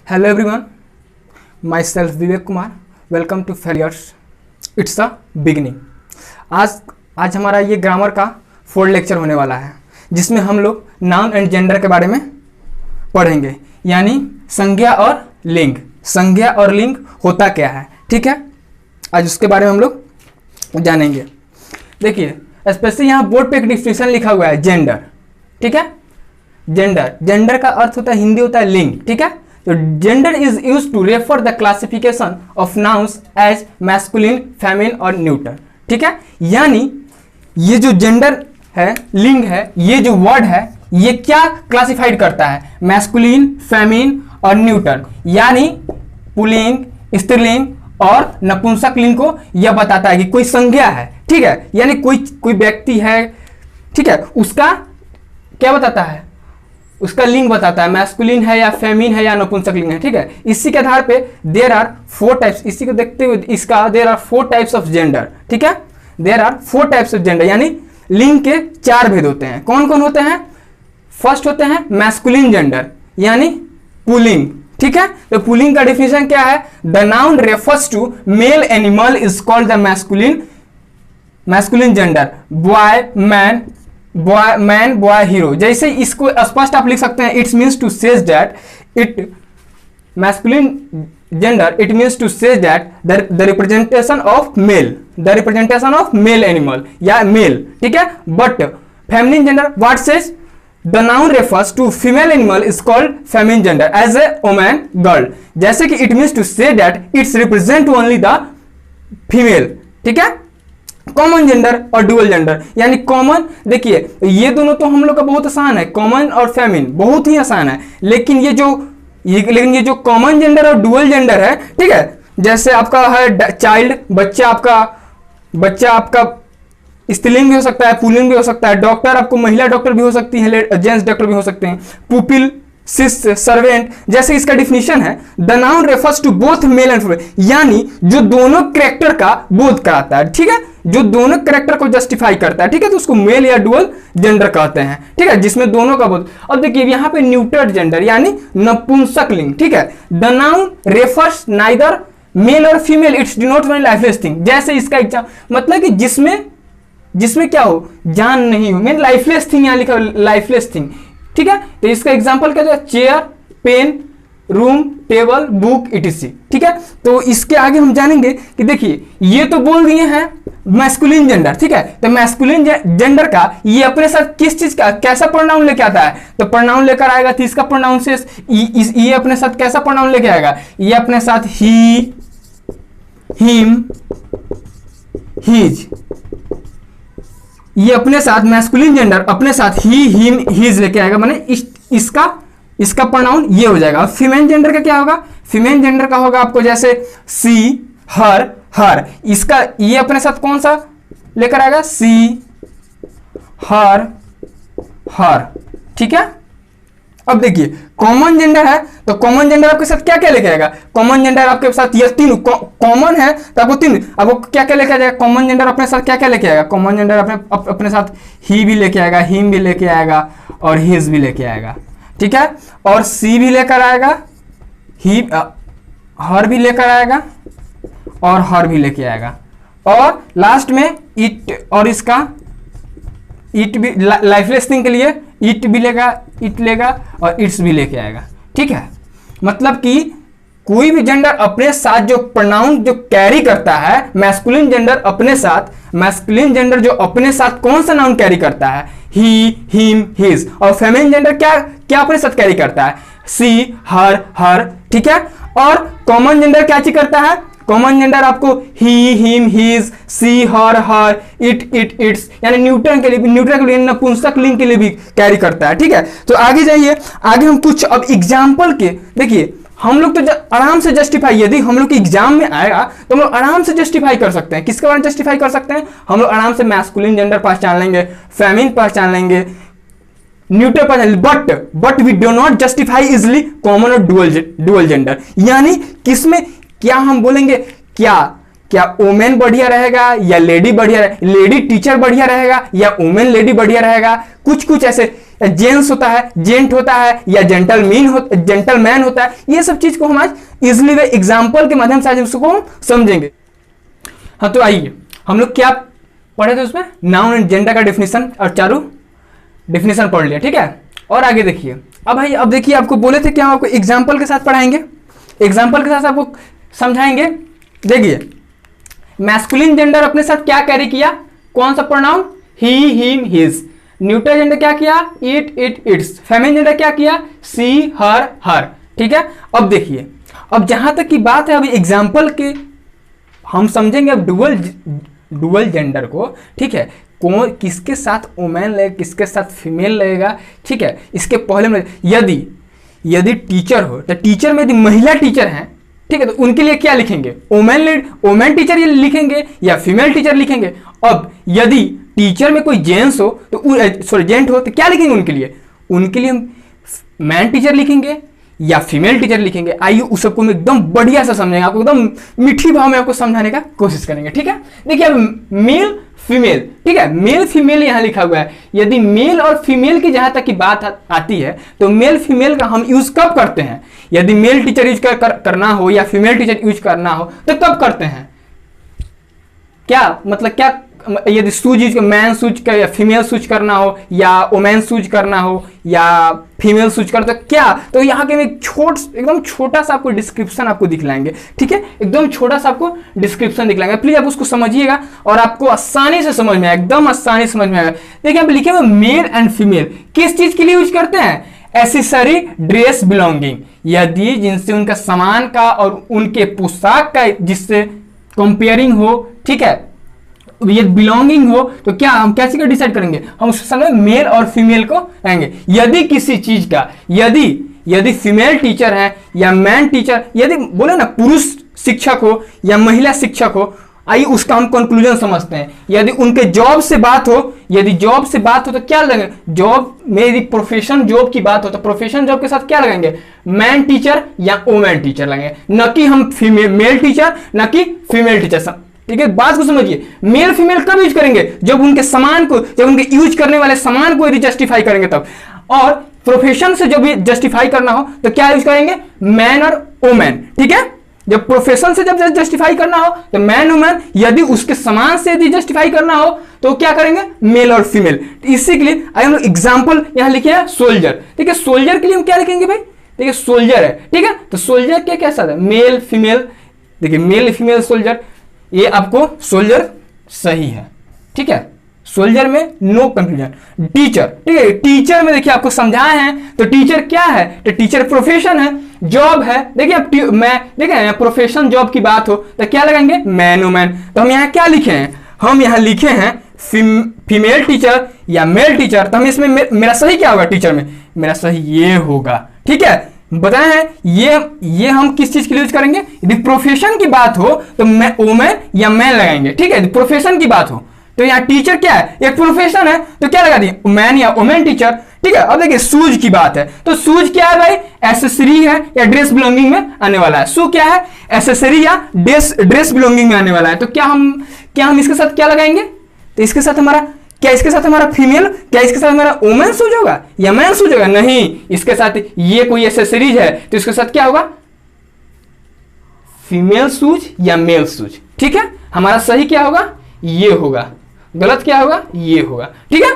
Hello everyone, myself Vivek Kumar. Welcome to failures it's a beginning. आज हमारा ये grammar का 4 लेक्चर होने वाला है, जिसमें हम लोग नाउन एंड जेंडर के बारे में पढ़ेंगे, यानी संज्ञा और लिंग। संज्ञा और लिंग होता क्या है, ठीक है। आज उसके बारे में हम लोग जानेंगे। देखिए, स्पेशली यहाँ बोर्ड पे एक डिफिनेशन लिखा हुआ है जेंडर, ठीक है। जेंडर का अर्थ होता है, हिंदी होता है लिंग, ठीक है। तो gender is use to refer the classification of nouns as masculine, feminine और न्यूटर, ठीक है। यानी ये जो जेंडर है, लिंग है, ये जो वर्ड है, ये क्या क्लासिफाइड करता है? मैस्कुलिन, फेमिनिन और न्यूटर, यानी पुल्लिंग, स्त्रीलिंग और नपुंसक लिंग को यह बताता है कि कोई संज्ञा है, ठीक है। यानी कोई व्यक्ति है, ठीक है, उसका क्या बताता है? उसका लिंग बताता है, मैस्कुलिन है या फेमिनिन है या नपुंसक लिंग है, ठीक है। इसी के आधार पे देयर आर 4 टाइप्स, इसी को देखते हुए इसका there are 4 types of gender, ठीक है। There are 4 types of gender, यानी लिंग के 4 भेद होते हैं। कौन कौन होते हैं? फर्स्ट होते हैं मैस्कुलिन जेंडर, यानी पुल्लिंग, ठीक है। तो पुल्लिंग का डिफिनेशन क्या है? The noun refers to male animal is called the masculine gender, boy man boy hero. जैसे इसको स्पष्ट आप लिख सकते हैं, it's means to says that it masculine gender, it means to says that the representation of male animal या male, ठीक है। But feminine gender what says? The noun refers to female animal is called feminine gender as a woman, girl. जैसे कि it means to say that it's represent only the female, ठीक है। Common gender और dual gender, यानी common, देखिए ये दोनों तो हम लोग का बहुत आसान है, कॉमन और फेमिनिन बहुत ही आसान है। लेकिन ये जो कॉमन जेंडर और डुअल जेंडर है, ठीक है, जैसे आपका है चाइल्ड, बच्चा आपका स्त्रीलिंग भी हो सकता है, पुल्लिंग भी हो सकता है। डॉक्टर आपको महिला डॉक्टर भी हो सकती है, जेंट्स डॉक्टर भी हो सकते हैं। पुपिल, शिष्य, सर्वेंट, जैसे इसका डिफिनेशन है, the noun refers to both male and female, यानी जो दोनों कैरेक्टर का बोध कराता है, ठीक है, जो दोनों कैरेक्टर को जस्टिफाई करता है, ठीक है, तो उसको मेल या डुअल जेंडर कहते हैं, ठीक है, जिसमें दोनों का बोध। अब देखिए यहाँ पे न्यूटर जेंडर, यानी नपुंसक लिंग, ठीक है। The noun refers neither male और female, it's denote one lifeless thing. जैसे इसका एग्जाम मतलब कि जिसमें क्या हो, जान नहीं हो, मीन लाइफलेस थिंग, यहाँ लिखा लाइफलेस थिंग, ठीक है। तो इसका एग्जांपल क्या है? Chair, pen, room, table, book, ETC, ठीक है। तो इसके आगे हम जानेंगे कि देखिए ये तो बोल दिए हैं मैस्कुलिन जेंडर, ठीक है। तो मैस्कुलिन जेंडर का ये अपने साथ किस चीज का कैसा प्रोनाउन लेके आता है? तो प्रोनाउन लेकर आएगा, तो इसका प्रोनाउन से ये अपने साथ कैसा प्रोनाउन लेके आएगा? ये अपने साथ ही, हिम, हिज, ये अपने साथ मैस्कुलिन जेंडर अपने साथ ही, हिम, हिज लेके आएगा, माने इसका प्रोनाउन ये हो जाएगा। फीमेल जेंडर का क्या होगा? फीमेल जेंडर का होगा आपको जैसे सी, हर, हर, इसका ये अपने साथ कौन सा लेकर आएगा? सी, हर, हर, ठीक है। अब देखिए कॉमन जेंडर है, तो कॉमन जेंडर आपके साथ क्या क्या लेके आएगा? कॉमन जेंडर आपके साथ ये 3 कॉमन है, तो आपको 3 आपको क्या क्या लेके आ जाएगा? कॉमन जेंडर अपने साथ क्या क्या लेके आएगा? कॉमन जेंडर अपने साथ ही भी लेके आएगा, हिम भी लेके आएगा और हिज भी लेके आएगा, ठीक है। और सी भी लेकर आएगा, ही, हर भी लेकर आएगा और हर भी लेके आएगा, और लास्ट में इट, और इसका इट भी लाइफलेस थिंग के लिए इट भी लेगा, इट लेगा और इट्स भी लेके आएगा, ठीक है। मतलब कि कोई भी जेंडर अपने साथ जो प्रोनाउन जो कैरी करता है, मैस्कुलिन जेंडर जो अपने साथ कौन सा नाउन कैरी करता है? ही, हिम, हिज। और फेमिनिन जेंडर क्या अपने साथ कैरी करता है? सी, हर, ठीक है। और कॉमन जेंडर क्या चीज करता है? कॉमन जेंडर आपको he, him, his, she, her, it, its, यानी न्यूट्रल के लिए नपुंसक लिंग के लिए भी कैरी करता है, ठीक है। तो आगे जाइए, आगे हम कुछ अब एग्जाम्पल के, देखिए हम लोग तो आराम से जस्टिफाई, यदि हम लोग के एग्जाम में आएगा तो हम लोग आराम से जस्टिफाई कर सकते हैं। किसके बारे में जस्टिफाई कर सकते हैं? हम लोग आराम से मैस्कुलिन जेंडर पहचान लेंगे, फेमिनिन पहचान लेंगे, न्यूट्रल पहचान, but we do not justify easily common और डुअल जेंडर। यानी किसमें क्या हम बोलेंगे? क्या क्या वोमेन बढ़िया रहेगा या लेडी बढ़िया रहेगा, लेडी टीचर बढ़िया रहेगा या वोमेन लेडी बढ़िया रहेगा, कुछ कुछ ऐसे जेंट्स होता है, जेंट होता है या जेंटलमैन होता है। ये सब चीज को हम आज इजिली वे एग्जाम्पल के माध्यम से आज उसको हम समझेंगे। हाँ तो आइए हम लोग क्या पढ़े थे उसमें, नाउन एंड जेंडर का डेफिनेशन और चारों डेफिनेशन पढ़ लिया, ठीक है। और आगे देखिए, अब भाई अब देखिए आपको बोले थे कि हम आपको एग्जाम्पल के साथ पढ़ाएंगे, एग्जाम्पल के साथ आपको समझाएंगे। देखिए मैस्कुलिन जेंडर अपने साथ क्या कैरी किया, कौन सा प्रोनाउन, ही हिम हिज। न्यूट्रल जेंडर क्या किया, it it it's. Feminine gender क्या किया, सी हर हर, ठीक है। अब देखिए, अब जहां तक की बात है अभी एग्जाम्पल के हम समझेंगे अब डुअल जेंडर को, ठीक है। कौन किसके साथ वोमेन लगेगा, किसके साथ फीमेल लगेगा, ठीक है। इसके पहले में यदि टीचर हो तो टीचर में यदि महिला टीचर हैं, ठीक है, तो उनके लिए क्या लिखेंगे, वोमेन टीचर ये लिखेंगे या फीमेल टीचर लिखेंगे। अब यदि टीचर में कोई जेंट्स हो तो जेंट हो तो क्या लिखेंगे उनके लिए हम मैन टीचर लिखेंगे या फीमेल टीचर लिखेंगे। आइए उस सबको हम एकदम बढ़िया से समझेंगे, आपको एकदम मीठी भाव में आपको समझाने का कोशिश करेंगे, ठीक है। देखिए अब मेल फीमेल, ठीक है, मेल फीमेल यहां लिखा हुआ है। यदि मेल और फीमेल की जहां तक की बात आती है तो मेल फीमेल का हम यूज कब करते हैं, यदि मेल टीचर यूज करना हो या फीमेल टीचर यूज करना हो तो कब करते हैं, क्या मतलब क्या, यदि सूज यूज मैन सूज का या फीमेल सूज करना हो या वोमेन सूज करना हो या फीमेल सूज करना, तो क्या, तो यहाँ के एकदम छोटा सा आपको डिस्क्रिप्शन आपको दिखलाएंगे, ठीक है, एकदम छोटा सा आपको डिस्क्रिप्शन दिखलाएंगे। प्लीज आप उसको समझिएगा और आपको आसानी से समझ में आएगा, एकदम आसानी से समझ में आएगा। देखिए आप लिखे हुए मेल एंड फीमेल किस चीज के लिए यूज करते हैं, एसेसरी ड्रेस बिलोंगिंग, यदि जिनसे उनका सामान का और उनके पोशाक का जिससे कंपेयरिंग हो, ठीक है, ये बिलोंगिंग हो, तो क्या हम कैसे डिसाइड करेंगे, हम उस समय मेल और फीमेल को रहेंगे। यदि किसी चीज का यदि फीमेल टीचर है या मैन टीचर, यदि बोले ना पुरुष शिक्षक हो या महिला शिक्षक हो, आइए उसका हम कंक्लूजन समझते हैं। यदि उनके जॉब से बात हो तो क्या लगेगा, जॉब में यदि प्रोफेशन जॉब की बात हो तो प्रोफेशन जॉब के साथ क्या लगाएंगे, मैन टीचर या वोमेन टीचर लगेंगे, न कि हम मेल टीचर न कि फीमेल टीचर, ठीक है। बात को समझिए, मेल फीमेल कब यूज करेंगे, जब उनके यूज करने वाले सामान को यदि जस्टिफाई करेंगे तब, और प्रोफेशन से जब जस्टिफाई करना हो तो क्या यूज करेंगे, मैन और वोमेन, ठीक है। जब प्रोफेशन से जब जस्टिफाई करना हो तो मैन वुमेन, यदि उसके समान से यदि जस्टिफाई करना हो तो क्या करेंगे, मेल और फीमेल। इसी के लिए हम लोग एग्जाम्पल यहां लिखे हैं सोल्जर, ठीक है। सोल्जर के लिए हम क्या लिखेंगे भाई, देखिए सोल्जर है, ठीक है, तो सोल्जर क्या कैसा है, मेल फीमेल, देखिए मेल फीमेल सोल्जर, ये आपको सोल्जर सही है, ठीक है। सोल्जर में नो कंफ्यूजन। टीचर, ठीक है, टीचर में देखिए आपको समझाए हैं, तो टीचर क्या है, तो टीचर प्रोफेशन है, जॉब है। देखिए अब मैं देखिए प्रोफेशन जॉब की बात हो तो क्या लगाएंगे, मैन वुमेन। तो हम यहाँ क्या लिखे हैं, हम यहाँ लिखे हैं फीमेल टीचर या मेल टीचर, तो हम इसमें मेरा सही क्या होगा, टीचर में मेरा सही ये होगा, ठीक है। बताए हैं ये हम किस चीज के लिए यूज करेंगे, यदि प्रोफेशन की बात हो तो मैं वुमेन या मैन लगाएंगे, ठीक है। प्रोफेशन की बात हो तो यहाँ टीचर क्या है, एक प्रोफेशन है, तो क्या लगा दिए, मैन या वुमेन टीचर, ठीक है। अब देखिए शूज की बात है, तो शूज क्या है भाई, एसेसरी है या ड्रेस बिलोंगिंग में आने वाला है। शू क्या है, एसेसरी या ड्रेस बिलोंगिंग में आने वाला है। तो क्या हम इसके साथ क्या लगाएंगे, तो इसके साथ हमारा फीमेल, क्या इसके साथ हमारा वुमेन शूज होगा या मैन शूज होगा, नहीं, इसके साथ ये कोई एसेसरीज है तो इसके साथ क्या होगा, फीमेल शूज या मेल शूज, ठीक है। हमारा सही क्या होगा, ये होगा, गलत क्या होगा, ये होगा, ठीक है।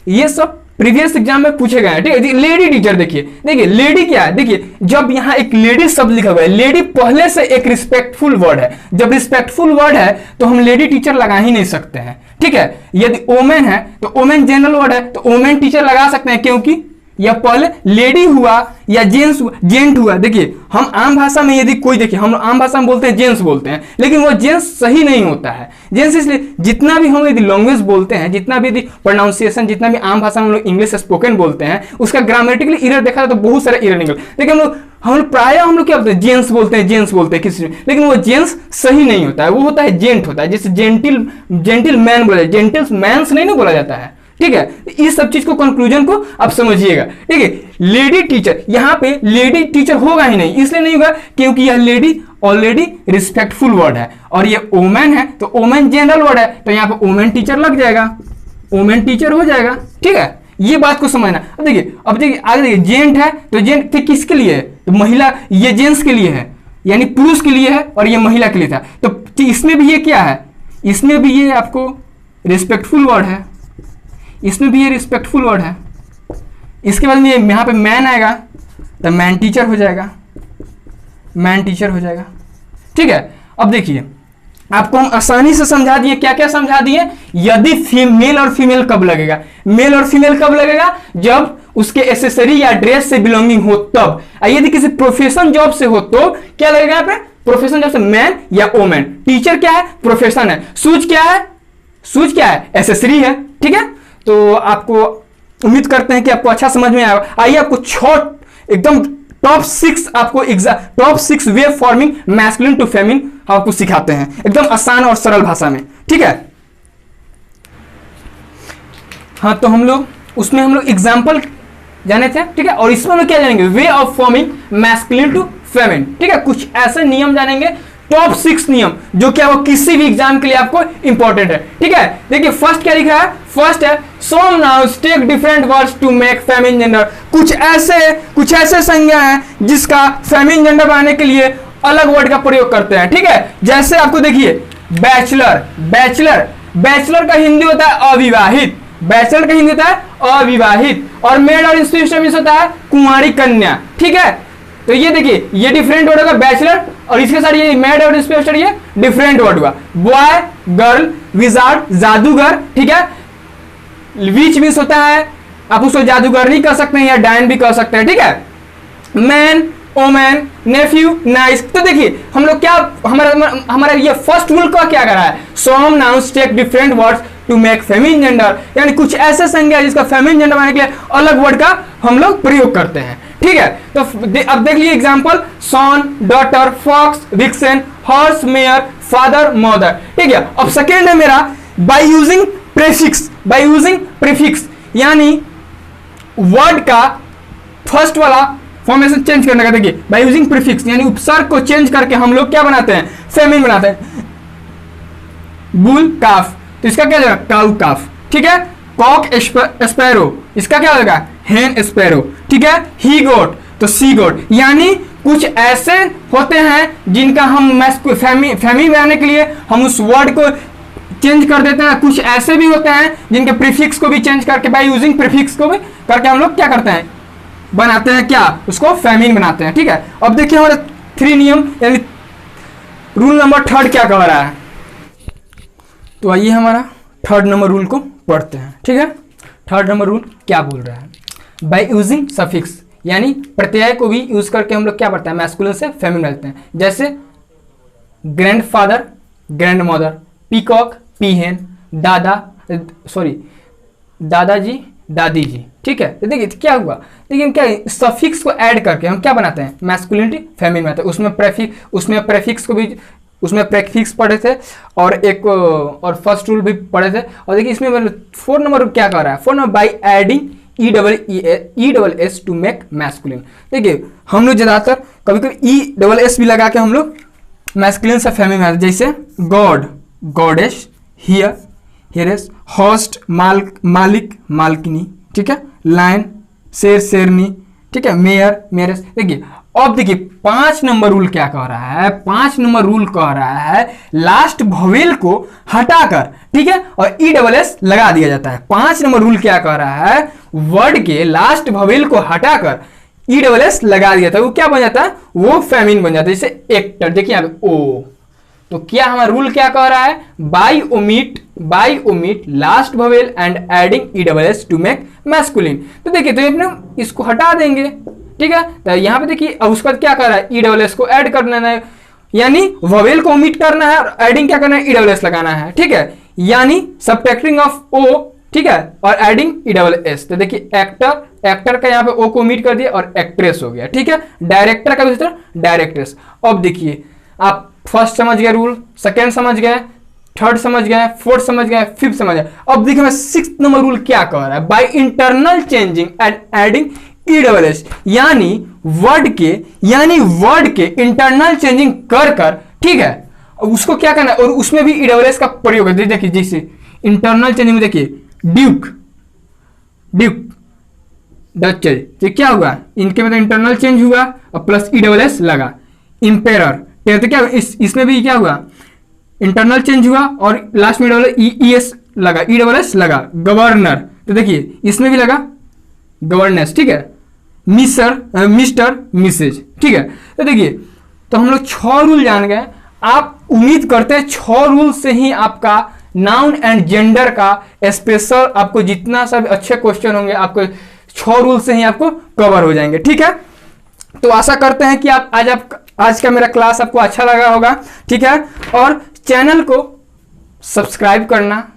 ये सब प्रीवियस एग्जाम में पूछे गए हैं, ठीक है। लेडी टीचर देखिए लेडी क्या है, देखिए जब यहाँ एक लेडी शब्द लिखा हुआ है, लेडी पहले से एक रिस्पेक्टफुल वर्ड है, जब रिस्पेक्टफुल वर्ड है तो हम लेडी टीचर लगा ही नहीं सकते हैं, ठीक है। यदि वोमेन है तो वोमेन जनरल वर्ड है तो वोमेन टीचर लगा सकते हैं, क्योंकि या पहले लेडी हुआ या जेंट हुआ। देखिए हम आम भाषा में यदि कोई, देखिए हम आम भाषा में बोलते हैं जेंट्स बोलते हैं, लेकिन वो जेंट्स सही नहीं होता है जेंट्स, इसलिए जितना भी हम यदि लैंग्वेज बोलते हैं, जितना भी यदि प्रोनाउंसिएशन, जितना भी आम भाषा में हम लोग इंग्लिश स्पोकन बोलते हैं, उसका ग्रामेटिकली एरर देखा जाए तो बहुत सारा एरर निकल। देखिए हम लोग प्राय क्या बोलते हैं, जेंट्स बोलते हैं किसी, लेकिन वो जेंट्स सही नहीं होता है, वो होता है जेंट होता है, जैसे जेंटिल मैन बोला जाए, जेंटिल मैंस नहीं ना बोला जाता है, ठीक है, इस सब चीज को कंक्लूजन को आप समझिएगा। ठीक है, लेडी टीचर, यहां पे लेडी टीचर होगा ही नहीं, इसलिए नहीं होगा क्योंकि यह लेडी ऑलरेडी रिस्पेक्टफुल वर्ड है और ये ओमेन है तो ओमेन जनरल वर्ड है तो यहां पे ओमेन टीचर लग जाएगा, ओमेन टीचर हो जाएगा। ठीक है, ये बात को समझना। अब देखिए आगे देखिए, जेंट है तो जेंट फिर किसके लिए है, तो महिला, ये जेंट्स के लिए है यानी पुरुष के लिए है और ये महिला के लिए था, तो इसमें भी ये क्या है, इसमें भी ये आपको रिस्पेक्टफुल वर्ड है, इसमें भी ये रिस्पेक्टफुल वर्ड है। इसके बाद में यहाँ पे मैन आएगा तो मैन टीचर हो जाएगा, मैन टीचर हो जाएगा। ठीक है, अब देखिए आपको हम आसानी से समझा दिए, क्या क्या समझा दिए, यदि मेल और फीमेल कब लगेगा, मेल और फीमेल कब लगेगा, जब उसके एसेसरी या ड्रेस से बिलोंगिंग हो तब। यदि किसी प्रोफेशन जॉब से हो तो क्या लगेगा यहाँ पे, प्रोफेशन जॉब से मैन या ओमेन। टीचर क्या है, प्रोफेशन है। शूज क्या है, शूज क्या है, एसेसरी है। ठीक है, तो आपको उम्मीद करते हैं कि आपको अच्छा समझ में आएगा। आइए आपको छोट एकदम top 6 way forming masculine to feminine आपको सिखाते हैं एकदम आसान और सरल भाषा में। ठीक है, हाँ तो हम लोग एग्जाम्पल जाने थे। ठीक है, और इसमें हम लोग क्या जानेंगे, way of forming masculine to feminine. ठीक है, कुछ ऐसे नियम जानेंगे, टॉप 6 नियम जो क्या वो किसी भी एग्जाम के लिए आपको इंपॉर्टेंट है। ठीक है, देखिए फर्स्ट क्या लिखा है, फर्स्ट है some nouns take different words to make feminine gender. कुछ ऐसे संज्ञा हैं जिसका फेमिनिन जेंडर बनाने के लिए अलग वर्ड का प्रयोग करते हैं। ठीक है, जैसे आपको देखिए बैचलर, बैचलर का हिंदी होता है अविवाहित, बैचलर का हिंदी होता है अविवाहित, और मेड और इंस्टीट्यूशन होता है कुंवारी कन्या। ठीक है, तो ये देखिए ये डिफरेंट वर्ड होगा बैचलर, और इसके साथ ये मेड और इंस्टीट्यूशन ये डिफरेंट वर्ड हुआ। बॉय, गर्ल, विजार्ड, जादूगर। ठीक है, विच मींस होता है, आप उसको जादूगर नहीं कर सकते हैं या डायन भी कर सकते हैं। ठीक है, मैन, ओमैन, नेफ्यू, नाइस। तो देखिए हम लोग क्या, हमारा ये फर्स्ट रूल का क्या कर रहा है, some nouns take different words to make feminine gender, यानी कुछ ऐसे संज्ञा जिसका फेमिनिन जेंडर बनाने के लिए अलग वर्ड का हम लोग प्रयोग करते हैं। ठीक है, तो अब देख लीजिए example, son, daughter, fox, vixen, horse, mare, father, mother. ठीक है, अब सेकेंड है मेरा बाय यूजिंग प्रीफिक्स, यानी वर्ड का फर्स्ट वाला फॉर्मेशन चेंज करने का। देखिए बाय यूजिंग प्रीफिक्स यानी उपसर्ग को चेंज करके हम लोग क्या बनाते हैं, फेमिनिन बनाते हैं। बुल, काफ, तो इसका क्या होगा, काउ काफ। ठीक है, कॉक, स्पैरो, इसका क्या होगा, हेन स्पैरो। ठीक है, ही गोट, तो सी गोट। यानी कुछ ऐसे होते हैं जिनका हम फेमिनिन बनाने के लिए हम उस वर्ड को चेंज कर देते हैं, कुछ ऐसे भी होते हैं जिनके प्रीफिक्स को भी चेंज करके बाय यूजिंग प्रीफिक्स को भी करके हम लोग क्या करते हैं, बनाते हैं क्या, उसको फेमिनिन बनाते हैं। ठीक है, अब देखिए हमारे 3 नियम यानी रूल नंबर 3 क्या कह रहा है, तो आइए हमारा 3rd नंबर रूल को पढ़ते हैं। ठीक है, 3rd नंबर रूल क्या बोल रहा है, बाय यूजिंग सफिक्स यानी प्रत्यय को भी यूज करके हम लोग क्या पढ़ते हैं, मैस्कुलिन से फेमिनिन बनाते हैं। जैसे ग्रैंडफादर, ग्रैंडमदर, पीकॉक, पीहेन, दादाजी, दादी जी। ठीक है, तो देखिए क्या हुआ, देखिए क्या सफिक्स को ऐड करके हम क्या बनाते हैं, मैस्कुलिनिटी फेमिनिन बनाते हैं। उसमें प्रेफिक्स पढ़े थे और फर्स्ट रूल भी पढ़े थे। और देखिए इसमें 4 नंबर क्या कर रहा है, 4 number by adding ESS to make masculine. देखिए हम लोग ज्यादातर कभी कभी ESS भी लगा के हम लोग मैस्कुलिन से फेमिनिन बनाते हैं। जैसे गॉड, गॉडेस, हियरेस, होस्ट, मालिक, मालकिनी। ठीक है, लायन, शेर, शेरनी। ठीक है, मेयर, मेयरेस। देखिए अब देखिए 5 नंबर रूल क्या कह रहा है, 5 नंबर रूल कह रहा है लास्ट वोवेल को हटाकर, ठीक है, और ESS लगा दिया जाता है। 5 नंबर रूल क्या कह रहा है, वर्ड के लास्ट वोवेल को हटाकर ESS लगा दिया जाता है, वो क्या बन जाता है, वो फेमिनिन बन जाता है। जैसे एक्टर, देखिए यहाँ पे ओ, तो क्या हमारा रूल क्या कह रहा है, by omit last vowel and adding ESS to make masculine. तो देखिए तो अपने इसको हटा देंगे। ठीक है, तो यहाँ पे देखिए अब उसके बाद क्या कर रहा है, ESS को ऐड कर लेना है, यानी वोवेल को ओमिट करना है और एडिंग क्या करना है, ESS लगाना है। ठीक है, यानी सब्ट्रैक्टिंग ऑफ ओ, ठीक है, और एडिंग ESS। तो देखिए एक्टर का यहाँ पे ओ को ओमिट कर दिया और एक्ट्रेस हो गया। ठीक है, डायरेक्टर का भी डायरेक्ट्रेस। अब देखिए आप फर्स्ट समझ गए रूल, सेकेंड समझ गए, थर्ड समझ गए, फोर्थ समझ गए, फिफ्थ समझ गए। अब देखिए मैं सिक्स नंबर रूल क्या कह रहा है, by internal changing and adding ESS, यानी वर्ड के इंटरनल चेंजिंग कर, ठीक है, उसको क्या करना है, और उसमें भी ESS का प्रयोग है। देखिए जैसे इंटरनल चेंजिंग में देखिए ड्यूक डचेज, तो क्या हुआ, इनके में तो इंटरनल चेंज हुआ और प्लस ESS लगा। इंपेरर तो क्या इसमें भी क्या हुआ, इंटरनल चेंज हुआ और लास्ट में ESS लगा। गवर्नर, तो देखिए इसमें भी लगा गवर्नेंस, ठीक है। मिस्टर मिसेज, ठीक है। तो देखिए तो हम लोग 6 रूल जान गए। आप उम्मीद करते हैं 6 रूल से ही आपका नाउन एंड जेंडर का स्पेशल, आपको जितना सब अच्छे क्वेश्चन होंगे आपको 6 रूल से ही आपको कवर हो जाएंगे, ठीक है। तो आशा करते हैं कि आज का मेरा क्लास आपको अच्छा लगा होगा, ठीक है। और चैनल को सब्सक्राइब करना,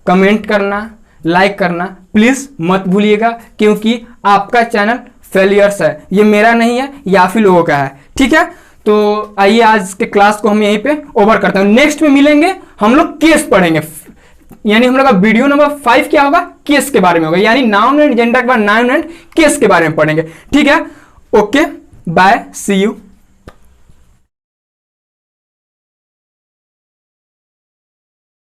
कमेंट करना, लाइक करना प्लीज मत भूलिएगा, क्योंकि आपका चैनल फेलियर्स है, ये मेरा नहीं है, ये आप ही लोगों का है, ठीक है। तो आइए आज के क्लास को हम यहीं पे ओवर करते हैं। नेक्स्ट में मिलेंगे, हम लोग केस पढ़ेंगे, यानी हम लोग का वीडियो नंबर 5 क्या होगा, केस के बारे में होगा, यानी नाउन एंड जेंडर के बाद नाउन एंड केस के बारे में पढ़ेंगे, ठीक है। Okay bye, see you.